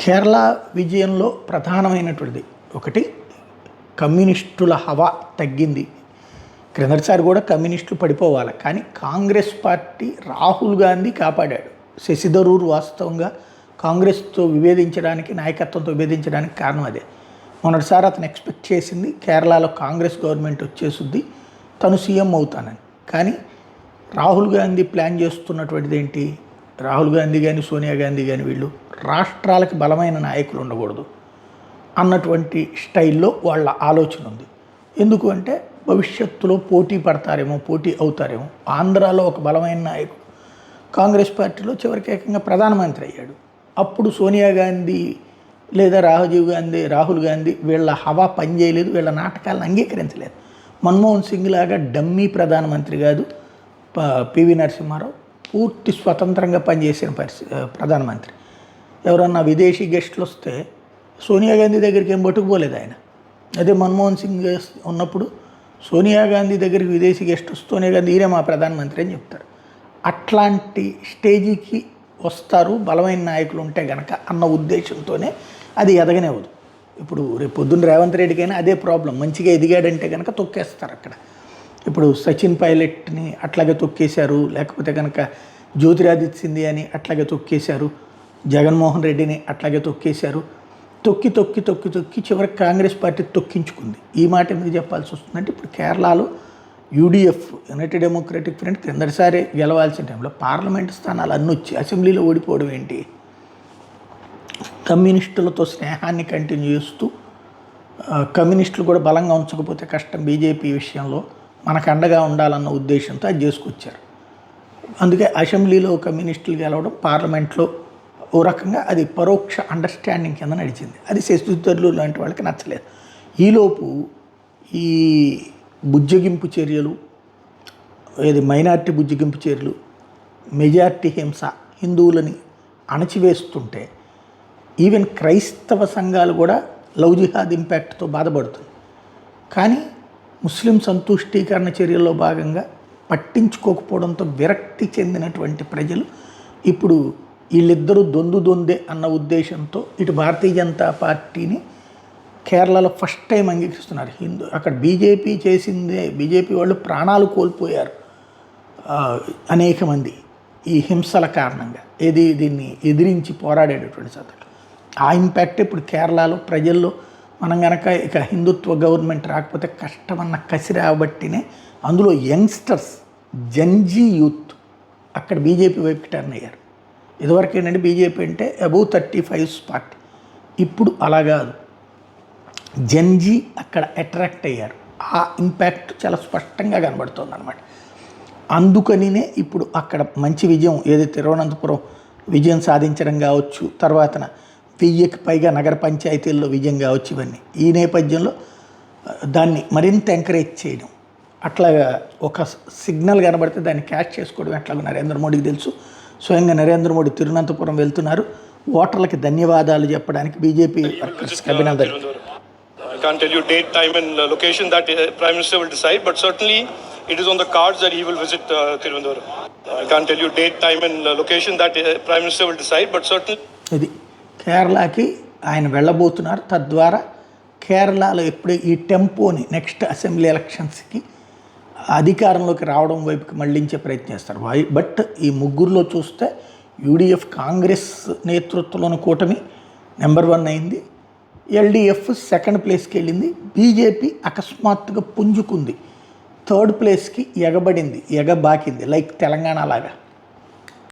కేరళ విజయంలో ప్రధానమైనటువంటిది ఒకటి, కమ్యూనిస్టుల హవా తగ్గింది. క్రిందటిసారి కూడా కమ్యూనిస్టులు పడిపోవాలి, కానీ కాంగ్రెస్ పార్టీ రాహుల్ గాంధీ కాపాడాడు. శశి థరూర్ వాస్తవంగా కాంగ్రెస్తో విభేదించడానికి, నాయకత్వంతో విభేదించడానికి కారణం అదే. మొన్నటిసారి అతను ఎక్స్పెక్ట్ చేసింది కేరళలో కాంగ్రెస్ గవర్నమెంట్ వచ్చేసుద్ది, తను సీఎం అవుతానని. కానీ రాహుల్ గాంధీ ప్లాన్ చేస్తున్నటువంటిది ఏంటి? రాహుల్ గాంధీ కానీ సోనియా గాంధీ కానీ వీళ్ళు రాష్ట్రాలకు బలమైన నాయకులు ఉండకూడదు అన్నటువంటి స్టైల్లో వాళ్ళ ఆలోచన ఉంది. ఎందుకు అంటే భవిష్యత్తులో పోటీ పడతారేమో, పోటీ అవుతారేమో. ఆంధ్రాలో ఒక బలమైన నాయకుడు కాంగ్రెస్ పార్టీలో చివరికి ఏకంగా ప్రధానమంత్రి అయ్యాడు. అప్పుడు సోనియా గాంధీ లేదా రాహుల్ గాంధీ వీళ్ళ హవా పనిచేయలేదు, వీళ్ళ నాటకాలను అంగీకరించలేదు. మన్మోహన్ సింగ్ లాగా డమ్మీ ప్రధానమంత్రి కాదు పివి నరసింహారావు, పూర్తి స్వతంత్రంగా పనిచేసిన ప్రధానమంత్రి. ఎవరన్నా విదేశీ గెస్టులు వస్తే సోనియా గాంధీ దగ్గరికి ఏం పట్టుకుపోలేదు ఆయన. అదే మన్మోహన్ సింగ్ ఉన్నప్పుడు సోనియా గాంధీ దగ్గరికి విదేశీ గెస్ట్ వస్తే సోనియా గాంధీ ఈయనే మా ప్రధానమంత్రి అని చెప్తారు. అట్లాంటి స్టేజీకి వస్తారు బలమైన నాయకులు ఉంటే గనక అన్న ఉద్దేశంతోనే అది ఎదగనివ్వదు. ఇప్పుడు రేపు పొద్దున్న రేవంత్ రెడ్డికైనా అదే ప్రాబ్లం. మంచిగా ఎదిగాడంటే కనుక తొక్కేస్తారు అక్కడ. ఇప్పుడు సచిన్ పైలట్ని అట్లాగే తొక్కేశారు, లేకపోతే కనుక జ్యోతిరాదిత్య సింధియాని అట్లాగే తొక్కేశారు, జగన్మోహన్ రెడ్డిని అట్లాగే తొక్కేశారు. తొక్కి తొక్కి తొక్కి తొక్కి చివరికి కాంగ్రెస్ పార్టీ తొక్కించుకుంది. ఈ మాట ఎందుకు చెప్పాల్సి వస్తుందంటే ఇప్పుడు కేరళలో యూడిఎఫ్, యునైటెడ్ డెమోక్రటిక్ ఫ్రంట్, కిందటిసారి గెలవాల్సిన టైంలో పార్లమెంట్ స్థానాలు అన్నీ వచ్చి అసెంబ్లీలో ఓడిపోవడం ఏంటి? కమ్యూనిస్టులతో స్నేహాన్ని కంటిన్యూ చేస్తూ కమ్యూనిస్టులు కూడా బలంగా ఉంచకపోతే కష్టం బీజేపీ విషయంలో, మనకు అండగా ఉండాలన్న ఉద్దేశంతో అది చేసుకొచ్చారు. అందుకే అసెంబ్లీలో కమ్యూనిస్టులు గెలవడం, పార్లమెంట్లో ఓ రకంగా అది పరోక్ష అండర్స్టాండింగ్ కింద నడిచింది. అది శశి థరూర్ లాంటి వాళ్ళకి నచ్చలేదు. ఈలోపు ఈ బుజ్జగింపు చర్యలు, ఏది మైనార్టీ బుజ్జగింపు చర్యలు, మెజార్టీ హింస, హిందువులని అణచివేస్తుంటే ఈవెన్ క్రైస్తవ సంఘాలు కూడా లవ్ జిహాద్ ఇంపాక్ట్తో బాధపడుతుంది. కానీ ముస్లిం సంతుష్టీకరణ చర్యల్లో భాగంగా పట్టించుకోకపోవడంతో విరక్తి చెందినటువంటి ప్రజలు ఇప్పుడు వీళ్ళిద్దరూ దొందే అన్న ఉద్దేశంతో ఇటు భారతీయ జనతా పార్టీని కేరళలో ఫస్ట్ టైం అంగీకరిస్తున్నారు. అక్కడ బీజేపీ చేసిందే, బీజేపీ వాళ్ళు ప్రాణాలు కోల్పోయారు అనేక మంది ఈ హింసల కారణంగా, దీన్ని ఎదిరించి పోరాడేటటువంటి సందర్భం. ఆ ఇంపాక్ట్ ఇప్పుడు కేరళలో ప్రజల్లో మనం కనుక ఇక హిందుత్వ గవర్నమెంట్ రాకపోతే కష్టమన్న కసి రాబట్టినే అందులో యంగ్స్టర్స్, జెన్జీ యూత్ అక్కడ బీజేపీ వైపుకి టర్న్ అయ్యారు. ఇదివరకు ఏంటంటే బీజేపీ అంటే అబౌవ్ 35 పార్టీ, ఇప్పుడు అలా కాదు, జెన్జీ అక్కడ అట్రాక్ట్ అయ్యారు. ఆ ఇంపాక్ట్ చాలా స్పష్టంగా కనబడుతుంది అన్నమాట. అందుకనినే ఇప్పుడు అక్కడ మంచి విజయం, ఏది తిరువనంతపురం విజయం సాధించడం కావచ్చు, తర్వాత 1000కి పైగా నగర పంచాయతీల్లో విజయం కావచ్చు, ఇవన్నీ ఈ నేపథ్యంలో దాన్ని మరింత ఎంకరేజ్ చేయడం, అట్లాగా ఒక సిగ్నల్ కనబడితే దాన్ని క్యాచ్ చేసుకోవడం ఎట్లాగో నరేంద్ర మోడీకి తెలుసు. స్వయంగా నరేంద్ర మోడీ తిరువనంతపురం వెళ్తున్నారు. ఓటర్లకి ధన్యవాదాలు చెప్పడానికి బీజేపీ వర్కర్స్కి అభినందనలు. I can't tell you date, time and location that Prime Minister will decide, but certainly it is on the cards that he will visit Tirunelveli. I can't tell you date, time and location that Prime Minister will decide, but certainly ఇది కేరళకి ఆయన వెళ్ళబోతున్నారు. తద్వారా కేరళలో ఎప్పుడే ఈ టెంపోని next assembly ఎలక్షన్స్కి అధికారంలోకి రావడం వైపుకి మళ్లించే ప్రయత్నం చేస్తారు. బట్ ఈ ముగ్గురులో చూస్తే యూడిఎఫ్ కాంగ్రెస్ నేతృత్వంలోని కూటమి నెంబర్ 1 అయింది, ఎల్డిఎఫ్ సెకండ్ ప్లేస్కి వెళ్ళింది, బీజేపీ అకస్మాత్తుగా పుంజుకుంది, థర్డ్ ప్లేస్కి ఎగబాకింది, లైక్ తెలంగాణ లాగా.